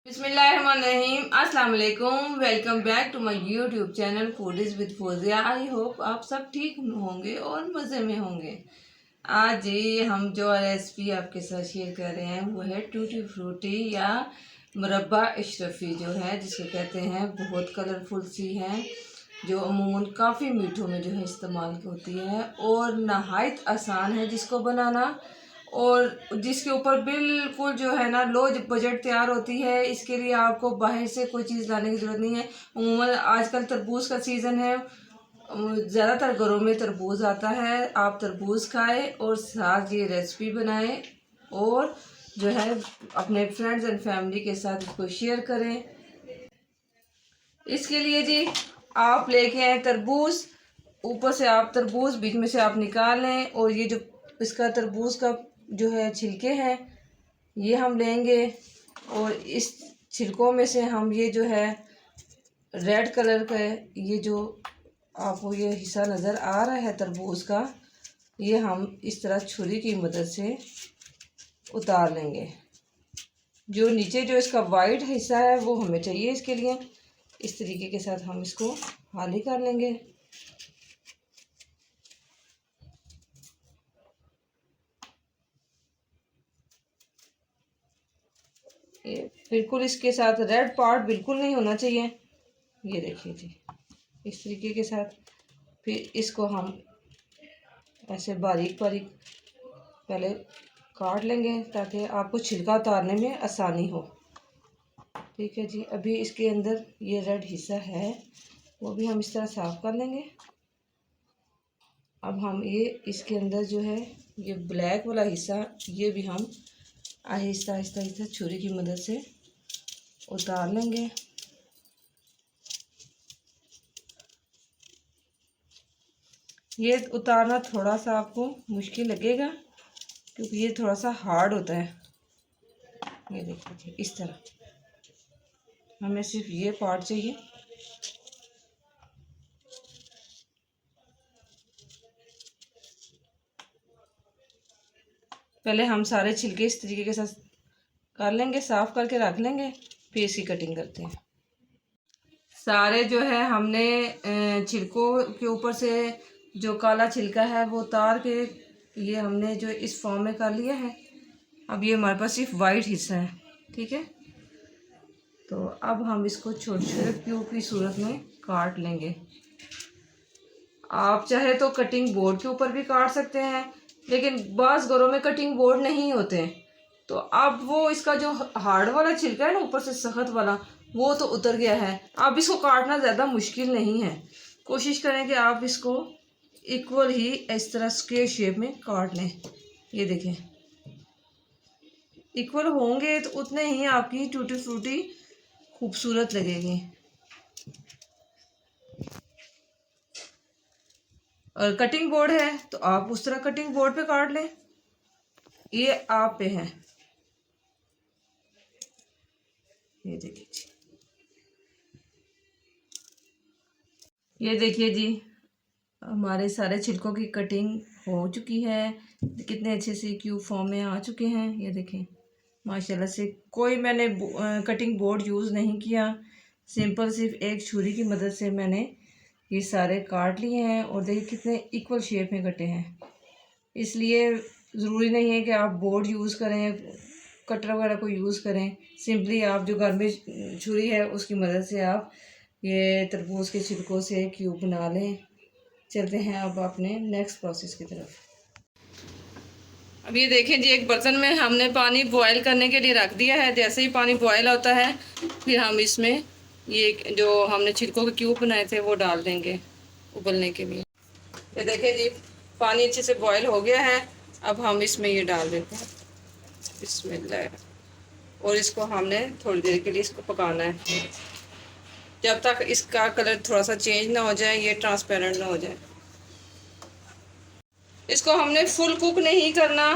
बिस्मिल्लाहिर्रहमानिर्रहीम। अस्सलाम वालेकुम। Welcome back to my YouTube channel foodies with Fauzia. I hope आप सब ठीक होंगे और मज़े में होंगे। आज ये हम जो रेसिपी आपके साथ शेयर कर रहे हैं वो है टूटी फ्रूटी या मुरब्बा अशरफी जो है, जिसको कहते हैं। बहुत कलरफुल सी है, जो अमूमन काफ़ी मीठों में जो है इस्तेमाल होती है और नहायत आसान है जिसको बनाना, और जिसके ऊपर बिल्कुल जो है ना लो बजट तैयार होती है। इसके लिए आपको बाहर से कोई चीज़ लाने की ज़रूरत नहीं है। अमूमन आजकल तरबूज का सीज़न है, ज़्यादातर घरों में तरबूज आता है। आप तरबूज खाएं और साथ ये रेसिपी बनाएं और जो है अपने फ्रेंड्स एंड फैमिली के साथ इसको शेयर करें। इसके लिए जी आप लेके आए तरबूज। ऊपर से आप तरबूज बीच में से आप निकाल लें, और ये जो इसका तरबूज का जो है छिलके हैं ये हम लेंगे, और इस छिलकों में से हम ये जो है रेड कलर का ये जो आपको ये हिस्सा नज़र आ रहा है तरबूज का, ये हम इस तरह छुरी की मदद से उतार लेंगे। जो नीचे जो इसका वाइट हिस्सा है वो हमें चाहिए। इसके लिए इस तरीके के साथ हम इसको खाली कर लेंगे। ये बिल्कुल इसके साथ रेड पार्ट बिल्कुल नहीं होना चाहिए। ये देखिए जी, इस तरीके के साथ फिर इसको हम ऐसे बारीक बारीक पहले काट लेंगे ताकि आपको छिलका उतारने में आसानी हो। ठीक है जी, अभी इसके अंदर ये रेड हिस्सा है वो भी हम इस तरह साफ कर लेंगे। अब हम ये इसके अंदर जो है ये ब्लैक वाला हिस्सा ये भी हम आहिस्ता आहिस्ता आहिस्ता छुरी की मदद से उतार लेंगे। ये उतारना थोड़ा सा आपको मुश्किल लगेगा क्योंकि ये थोड़ा सा हार्ड होता है। ये देखिए इस तरह हमें सिर्फ ये पार्ट चाहिए। पहले हम सारे छिलके इस तरीके के साथ कर लेंगे, साफ करके रख लेंगे, फिर इसकी कटिंग करते हैं। सारे जो है हमने छिलकों के ऊपर से जो काला छिलका है वो उतार के ये हमने जो इस फॉर्म में कर लिया है। अब ये हमारे पास सिर्फ वाइट हिस्सा है। ठीक है, तो अब हम इसको छोटे छोटे क्यूब की सूरत में काट लेंगे। आप चाहे तो कटिंग बोर्ड के ऊपर भी काट सकते हैं, लेकिन बाज़ घरों में कटिंग बोर्ड नहीं होते, तो अब वो इसका जो हार्ड वाला छिलका है ना ऊपर से सख्त वाला वो तो उतर गया है। अब इसको काटना ज़्यादा मुश्किल नहीं है। कोशिश करें कि आप इसको इक्वल ही इस तरह स्क्वायर शेप में काट लें। ये देखें, इक्वल होंगे तो उतने ही आपकी टूटी फ्रूटी खूबसूरत लगेगी। और कटिंग बोर्ड है तो आप उस तरह कटिंग बोर्ड पे काट लें। ये आप पे है। ये देखिए जी, ये देखिए जी, हमारे सारे छिलकों की कटिंग हो चुकी है। कितने अच्छे से क्यूब फॉर्म में आ चुके हैं। ये देखें माशाल्लाह से, कोई मैंने कटिंग बोर्ड यूज़ नहीं किया, सिंपल सिर्फ एक छुरी की मदद से मैंने ये सारे काट लिए हैं। और देखिए कितने इक्वल शेप में कटे हैं। इसलिए ज़रूरी नहीं है कि आप बोर्ड यूज़ करें, कटर वगैरह को यूज़ करें। सिंपली आप जो घर में छुरी है उसकी मदद से आप ये तरबूज के छिलकों से क्यूब बना लें। चलते हैं अब अपने नेक्स्ट प्रोसेस की तरफ। अब ये देखें जी, एक बर्तन में हमने पानी बॉयल करने के लिए रख दिया है। जैसे ही पानी बॉयल होता है फिर हम इसमें ये जो हमने छिलकों के क्यूब बनाए थे वो डाल देंगे उबलने के लिए। ये देखें जी, पानी अच्छे से बॉयल हो गया है। अब हम इसमें ये डाल देते हैं बिस्मिल्लाह, और इसको हमने थोड़ी देर के लिए इसको पकाना है जब तक इसका कलर थोड़ा सा चेंज ना हो जाए, ये ट्रांसपेरेंट ना हो जाए। इसको हमने फुल कुक नहीं करना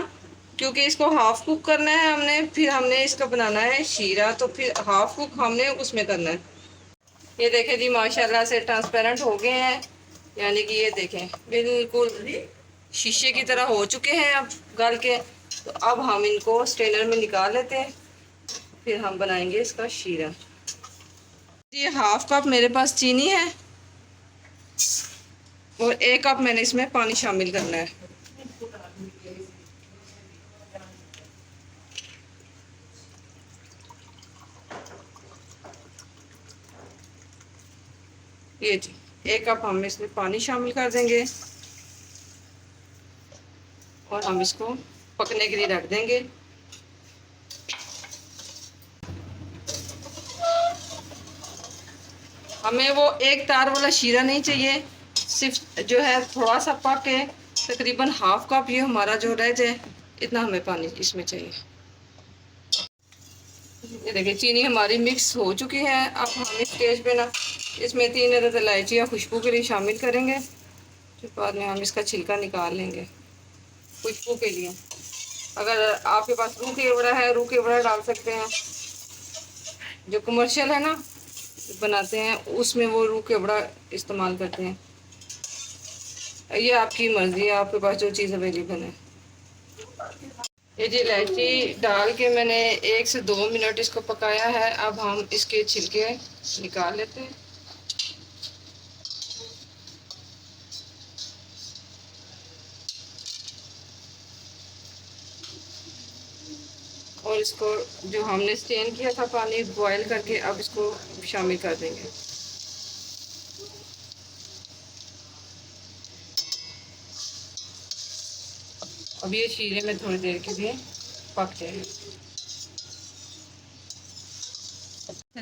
क्योंकि इसको हाफ कुक करना है हमने। फिर हमने इसका बनाना है शीरा, तो फिर हाफ कुक हमने उसमें करना है। ये देखें जी, माशाल्लाह से ट्रांसपेरेंट हो गए हैं, यानी कि ये देखें बिल्कुल शीशे की तरह हो चुके हैं अब गल के। तो अब हम इनको स्ट्रेनर में निकाल लेते हैं। फिर हम बनाएंगे इसका शीरा। ये हाफ कप मेरे पास चीनी है और 1 कप मैंने इसमें पानी शामिल करना है। ये जी 1 कप हम इसमें पानी शामिल कर देंगे और हम इसको पकने के लिए रख देंगे। हमें वो एक तार वाला शीरा नहीं चाहिए, सिर्फ जो है थोड़ा सा पक के तकरीबन हाफ कप ये हमारा जो रह जाए, इतना हमें पानी इसमें चाहिए। ये देखिए चीनी हमारी मिक्स हो चुकी है। अब हम इस स्टेज पे ना इसमें 3 अदद इलायचियाँ खुशबू के लिए शामिल करेंगे। फिर बाद में हम इसका छिलका निकाल लेंगे खुशबू के लिए। अगर आपके पास रूह केवड़ा है, रूह केवड़ा डाल सकते हैं। जो कमर्शियल है ना बनाते हैं उसमें वो रूह केवड़ा इस्तेमाल करते हैं। ये आपकी मर्ज़ी है, आपके पास जो चीज़ अवेलेबल है। ये जी इलायची डाल के मैंने 1 से 2 मिनट इसको पकाया है। अब हम इसके छिलके निकाल लेते हैं। और इसको जो हमने स्टेन किया था पानी बॉयल करके, अब इसको शामिल कर देंगे। अब ये शीरे में थोड़ी देर के लिए पक जाए।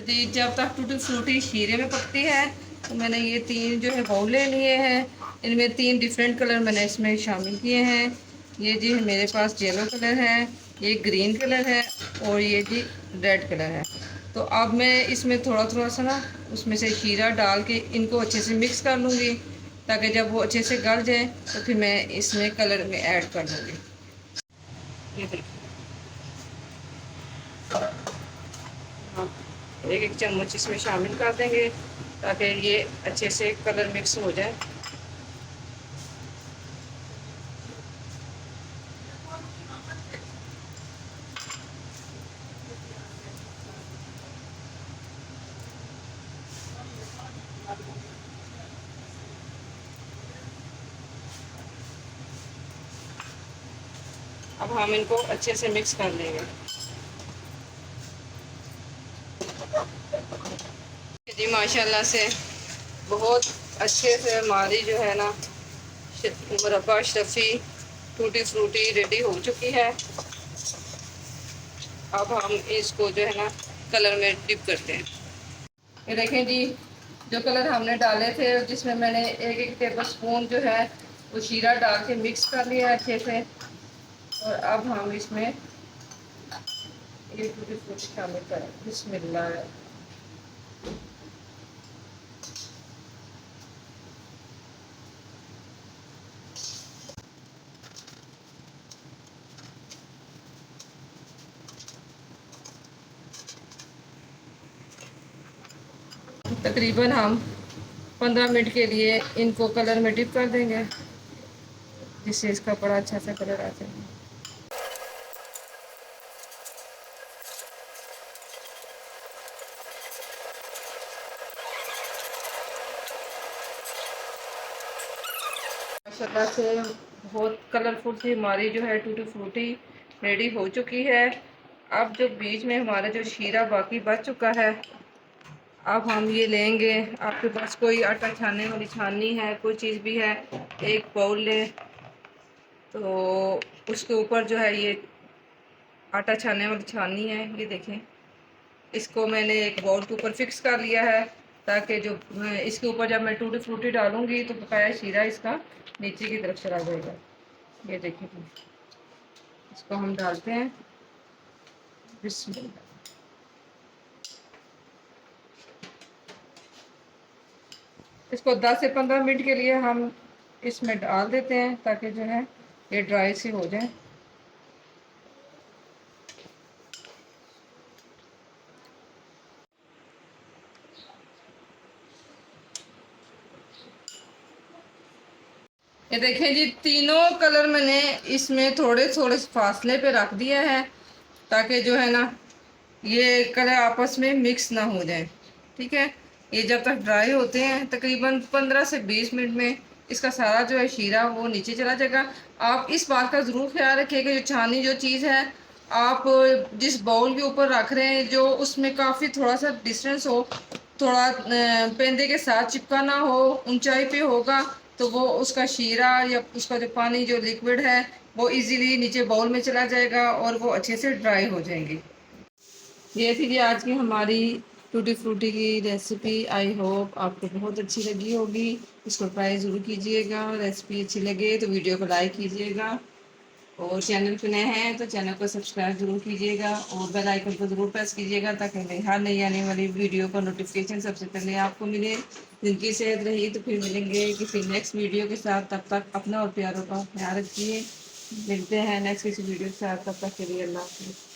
जी जब तक टूटी फ्रूटी शीरे में पकती है तो मैंने ये 3 जो है बाउल ले लिए हैं। इनमें 3 डिफरेंट कलर मैंने इसमें शामिल किए हैं। ये जी मेरे पास येलो कलर है, ये ग्रीन कलर है और ये जी रेड कलर है। तो अब मैं इसमें थोड़ा थोड़ा सा ना उसमें से शीरा डाल के इनको अच्छे से मिक्स कर लूँगी, ताकि जब वो अच्छे से गल जाए तो फिर मैं इसमें कलर में ऐड कर दूँगी। ये देखिए एक एक चम्मच इसमें शामिल कर देंगे ताकि ये अच्छे से कलर मिक्स हो जाए। अब हम इनको अच्छे से मिक्स कर लेंगे। जी माशाल्लाह से बहुत अच्छे से हमारी जो है ना मुरब्बा अशरफी टूटी फ्रूटी रेडी हो चुकी है। अब हम इसको जो है ना कलर में डिप करते हैं। ये देखें जी जो कलर हमने डाले थे जिसमें मैंने 1-1 टेबल स्पून जो है वो शीरा डाल के मिक्स कर लिया है अच्छे से। और अब हम इसमें ये टूटी फ्रूटी शामिल करें। बिस्मिल्लाह। तकरीबन हम 15 मिनट के लिए इनको कलर में डिप कर देंगे, जिससे इसका बड़ा अच्छा सा कलर आ जाए। माशाल्लाह से बहुत कलरफुल सी हमारी जो है टूटी फ्रूटी रेडी हो चुकी है। अब जो बीच में हमारा जो शीरा बाकी बच चुका है, अब हम ये लेंगे। आपके पास कोई आटा छानने वाली छाननी है, कोई चीज़ भी है, एक बाउल ले तो उसके ऊपर जो है ये आटा छानने वाली छाननी है। ये देखें इसको मैंने एक बाउल के ऊपर फिक्स कर लिया है, ताकि जो इसके ऊपर जब मैं टूटी फ्रूटी डालूंगी तो बकाया शीरा इसका नीचे की तरफ चला जाएगा। ये देखिए इसको हम डालते हैं। बिस्मिल्लाह। इसको 10 से 15 मिनट के लिए हम इसमें डाल देते हैं ताकि जो है ये ड्राई सी हो जाए। ये देखें जी तीनों कलर मैंने इसमें थोड़े थोड़े फासले पे रख दिया है, ताकि जो है ना ये कलर आपस में मिक्स ना हो जाए। ठीक है, ये जब तक ड्राई होते हैं तकरीबन 15 से 20 मिनट में इसका सारा जो है शीरा वो नीचे चला जाएगा। आप इस बात का ज़रूर ख्याल रखिए कि जो छानी जो चीज़ है आप जिस बाउल के ऊपर रख रहे हैं जो उसमें काफ़ी थोड़ा सा डिस्टेंस हो, थोड़ा पेंदे के साथ चिपका ना हो, ऊंचाई पे होगा तो वो उसका शीरा या उसका जो पानी जो लिक्विड है वो इजीली नीचे बाउल में चला जाएगा और वो अच्छे से ड्राई हो जाएंगे। ये थी जी आज की हमारी टूटी फ्रूटी की रेसिपी। आई होप आपको बहुत अच्छी लगी होगी। इसको ट्राई ज़रूर कीजिएगा। रेसिपी अच्छी लगे तो वीडियो को लाइक कीजिएगा और चैनल पे नए हैं तो चैनल को सब्सक्राइब जरूर कीजिएगा और बेल आइकन को ज़रूर प्रेस कीजिएगा ताकि हर नई आने वाली वीडियो का नोटिफिकेशन सबसे पहले आपको मिले। जिनकी सेहत रही तो फिर मिलेंगे किसी नेक्स्ट वीडियो के साथ। तब तक अपना और प्यारों का ख्याल रखिए। मिलते हैं नेक्स्ट किसी वीडियो के साथ। तब तक के लिए अल्लाह हाफ़िज़।